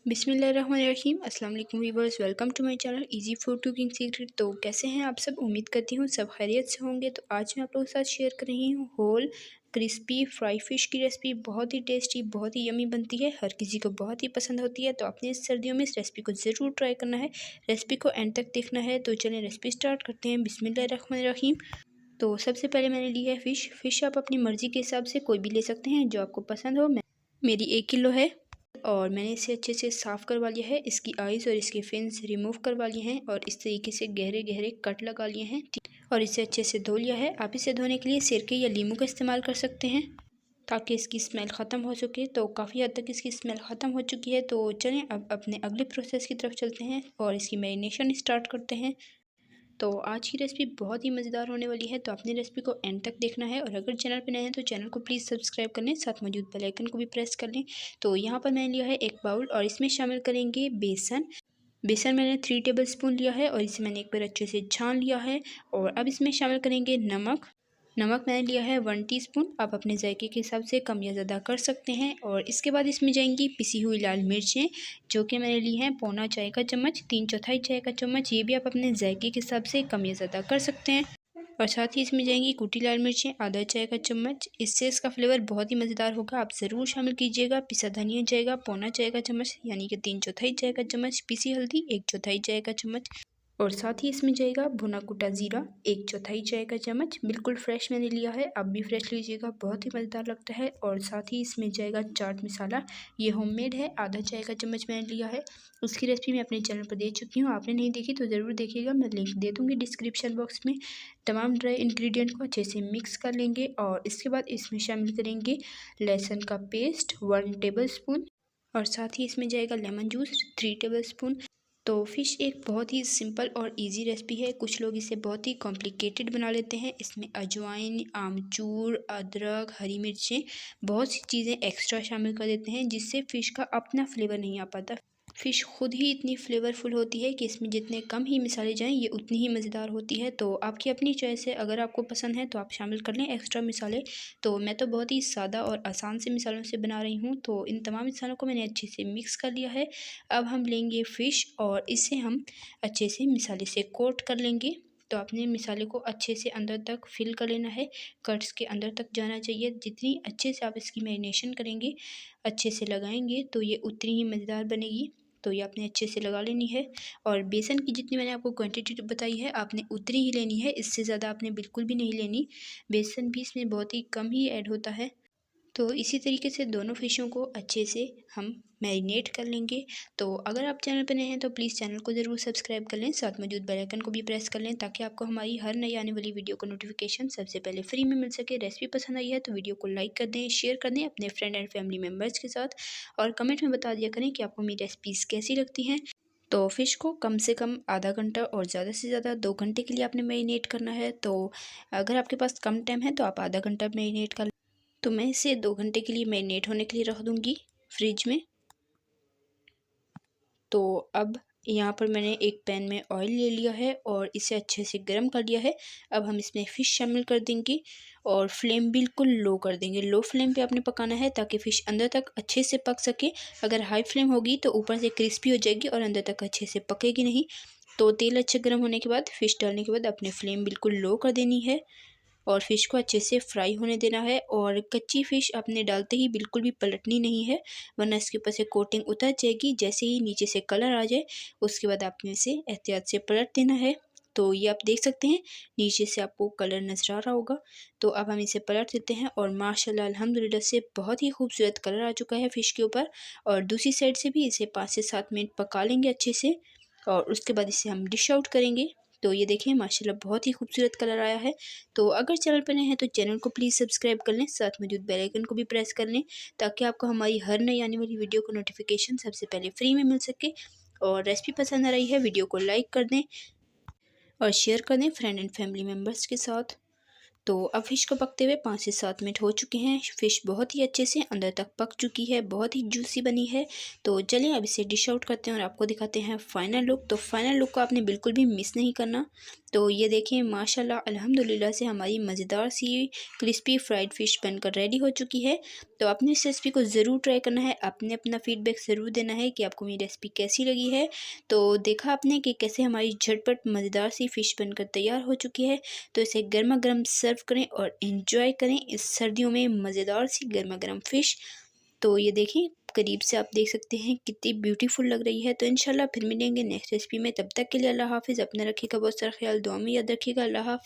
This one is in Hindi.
बिस्मिल्लाहिर्रहमानिर्रहीम। अस्सलाम वालेकुम viewers, welcome to my channel easy food cooking secret. तो कैसे हैं आप सब? उम्मीद करती हूँ सब खैरियत से होंगे। तो आज मैं आप लोगों के साथ शेयर कर रही हूँ होल क्रिस्पी फ्राई फिश की रेसिपी। बहुत ही टेस्टी, बहुत ही यमी बनती है, हर किसी को बहुत ही पसंद होती है। तो आपने इस सर्दियों में इस रेसिपी को ज़रूर ट्राई करना है, रेसिपी को एंड तक देखना है। तो चलिए रेसिपी स्टार्ट करते हैं। बिस्मिल्लाहिर्रहमानिर्रहीम। तो सबसे पहले मैंने ली है फ़िश आप अपनी मर्ज़ी के हिसाब से कोई भी ले सकते हैं जो आपको पसंद हो। मेरी 1 किलो है और मैंने इसे अच्छे से साफ़ करवा लिया है। इसकी आइज़ और इसके फिन्स रिमूव करवा लिए हैं और इस तरीके से गहरे गहरे कट लगा लिए हैं और इसे अच्छे से धो लिया है। आप इसे धोने के लिए सिरके या नींबू का इस्तेमाल कर सकते हैं ताकि इसकी स्मेल ख़त्म हो सके। तो काफ़ी हद तक इसकी स्मेल ख़त्म हो चुकी है। तो चलें अब अपने अगले प्रोसेस की तरफ चलते हैं और इसकी मैरिनेशन स्टार्ट करते हैं। तो आज की रेसिपी बहुत ही मज़ेदार होने वाली है, तो आपने रेसिपी को एंड तक देखना है। और अगर चैनल पर नए हैं तो चैनल को प्लीज़ सब्सक्राइब कर लें, साथ मौजूद बेल आइकन को भी प्रेस कर लें। तो यहाँ पर मैंने लिया है 1 बाउल और इसमें शामिल करेंगे बेसन। बेसन मैंने 3 टेबल स्पून लिया है और इसे मैंने एक बार अच्छे से छान लिया है। और अब इसमें शामिल करेंगे नमक। नमक मैंने लिया है 1 टीस्पून। आप अपने जायके के हिसाब से कम या ज़्यादा कर सकते हैं। और इसके बाद इसमें जाएंगी पिसी हुई लाल मिर्चें, जो कि मैंने ली हैं पौना चाय का चम्मच, 3/4 चाय का चम्मच। ये भी आप अपने जायके के हिसाब से कम या ज़्यादा कर सकते हैं। और साथ ही इसमें जाएंगी कुटी लाल मिर्चें, आधा चाय का चम्मच। इससे इसका फ्लेवर बहुत ही मज़ेदार होगा, आप ज़रूर शामिल कीजिएगा। पिसा धनिया जाएगा पौना चाय का चम्मच, यानी कि 3/4 चाय का चम्मच। पिसी हल्दी 1/4 चाय का चम्मच। और साथ ही इसमें जाएगा भुना कुटा ज़ीरा 1/4 चाय का चम्मच। बिल्कुल फ्रेश मैंने लिया है, आप भी फ्रेश लीजिएगा, बहुत ही मज़ेदार लगता है। और साथ ही इसमें जाएगा चाट मसाला, ये होममेड है, आधा चाय का चम्मच मैंने लिया है। उसकी रेसिपी मैं अपने चैनल पर दे चुकी हूँ, आपने नहीं देखी तो ज़रूर देखिएगा, मैं लिंक दे दूँगी डिस्क्रिप्शन बॉक्स में। तमाम ड्राई इंग्रेडिएंट को अच्छे से मिक्स कर लेंगे और इसके बाद इसमें शामिल करेंगे लहसुन का पेस्ट 1 टेबल स्पून। और साथ ही इसमें जाएगा लेमन जूस 3 टेबल स्पून। तो फ़िश एक बहुत ही सिंपल और इजी रेसिपी है, कुछ लोग इसे बहुत ही कॉम्प्लिकेटेड बना लेते हैं। इसमें अजवाइन, आमचूर, अदरक, हरी मिर्चें, बहुत सी चीज़ें एक्स्ट्रा शामिल कर देते हैं जिससे फ़िश का अपना फ्लेवर नहीं आ पाता। फ़िश खुद ही इतनी फ्लेवरफुल होती है कि इसमें जितने कम ही मिसाले जाएँ ये उतनी ही मज़ेदार होती है। तो आपकी अपनी चॉइस है, अगर आपको पसंद है तो आप शामिल कर लें एक्स्ट्रा मिसाले। तो मैं तो बहुत ही सादा और आसान से मिसालों से बना रही हूँ। तो इन तमाम मिसालों को मैंने अच्छे से मिक्स कर लिया है। अब हम लेंगे फ़िश और इसे हम अच्छे से मिसाले से कोट कर लेंगे। तो आपने मिसाले को अच्छे से अंदर तक फिल कर लेना है, कट्स के अंदर तक जाना चाहिए। जितनी अच्छे से आप इसकी मैरिनेशन करेंगे, अच्छे से लगाएंगे तो ये उतनी ही मज़ेदार बनेगी। तो ये आपने अच्छे से लगा लेनी है। और बेसन की जितनी मैंने आपको क्वांटिटी बताई है आपने उतनी ही लेनी है, इससे ज़्यादा आपने बिल्कुल भी नहीं लेनी। बेसन भी इसमें बहुत ही कम ही ऐड होता है। तो इसी तरीके से दोनों फ़िशों को अच्छे से हम मैरिनेट कर लेंगे। तो अगर आप चैनल पर नए हैं तो प्लीज़ चैनल को ज़रूर सब्सक्राइब कर लें, साथ मौजूद बेल आइकन को भी प्रेस कर लें ताकि आपको हमारी हर नई आने वाली वीडियो का नोटिफिकेशन सबसे पहले फ्री में मिल सके। रेसिपी पसंद आई है तो वीडियो को लाइक कर दें, शेयर कर दें अपने फ्रेंड एंड फैमिली मेम्बर्स के साथ और कमेंट में बता दिया करें कि आपको मेरी रेसिपीज़ कैसी लगती हैं। तो फ़िश को कम से कम आधा घंटा और ज़्यादा से ज़्यादा 2 घंटे के लिए आपने मैरिनेट करना है। तो अगर आपके पास कम टाइम है तो आप आधा घंटा मैरिनेट कर। तो मैं इसे 2 घंटे के लिए मैरिनेट होने के लिए रख दूँगी फ्रिज में। तो अब यहाँ पर मैंने एक पैन में ऑयल ले लिया है और इसे अच्छे से गर्म कर लिया है। अब हम इसमें फ़िश शामिल कर देंगे और फ्लेम बिल्कुल लो कर देंगे। लो फ्लेम पे आपने पकाना है ताकि फ़िश अंदर तक अच्छे से पक सके। अगर हाई फ्लेम होगी तो ऊपर से क्रिस्पी हो जाएगी और अंदर तक अच्छे से पकेगी नहीं। तो तेल अच्छे गर्म होने के बाद फ़िश डालने के बाद अपने फ्लेम बिल्कुल लो कर देनी है और फ़िश को अच्छे से फ्राई होने देना है। और कच्ची फ़िश आपने डालते ही बिल्कुल भी पलटनी नहीं है, वरना इसके ऊपर से कोटिंग उतर जाएगी। जैसे ही नीचे से कलर आ जाए उसके बाद आपने इसे एहतियात से पलट देना है। तो ये आप देख सकते हैं नीचे से आपको कलर नज़र आ रहा होगा। तो अब हम इसे पलट देते हैं और माशाल्लाह अल्हम्दुलिल्लाह से बहुत ही खूबसूरत कलर आ चुका है फ़िश के ऊपर। और दूसरी साइड से भी इसे 5 से 7 मिनट पका लेंगे अच्छे से और उसके बाद इसे हम डिश आउट करेंगे। तो ये देखिए माशाल्लाह बहुत ही खूबसूरत कलर आया है। तो अगर चैनल पर नए हैं तो चैनल को प्लीज़ सब्सक्राइब कर लें, साथ मौजूद बेल आइकन को भी प्रेस कर लें ताकि आपको हमारी हर नई आने वाली वीडियो का नोटिफिकेशन सबसे पहले फ्री में मिल सके। और रेसिपी पसंद आ रही है वीडियो को लाइक कर दें और शेयर कर दें फ्रेंड एंड फैमिली मेम्बर्स के साथ। तो अब फ़िश को पकते हुए 5 से 7 मिनट हो चुके हैं। फ़िश बहुत ही अच्छे से अंदर तक पक चुकी है, बहुत ही जूसी बनी है। तो चलिए अब इसे डिश आउट करते हैं और आपको दिखाते हैं फ़ाइनल लुक। तो फ़ाइनल लुक को आपने बिल्कुल भी मिस नहीं करना। तो ये देखें माशाल्लाह अल्हम्दुलिल्लाह से हमारी मज़ेदार सी क्रिस्पी फ्राइड फ़िश बनकर रेडी हो चुकी है। तो आपने इस रेसिपी को ज़रूर ट्राई करना है, आपने अपना फ़ीडबैक ज़रूर देना है कि आपको मेरी रेसिपी कैसी लगी है। तो देखा आपने कि कैसे हमारी झटपट मज़ेदार सी फ़िश बनकर तैयार हो चुकी है। तो इसे गर्मा-गर्म सर्व करें और एंजॉय करें इस सर्दियों में मज़ेदार सी गर्मा-गर्म फ़िश। तो ये देखिए करीब से आप देख सकते हैं कितनी ब्यूटीफुल लग रही है। तो इंशाल्लाह फिर मिलेंगे नेक्स्ट रेसिपी में, तब तक के लिए अल्लाह हाफ़िज़। अपना रखिएगा बहुत सारा ख्याल, दुआ में याद रखिएगा। अल्लाह हाफ़िज़।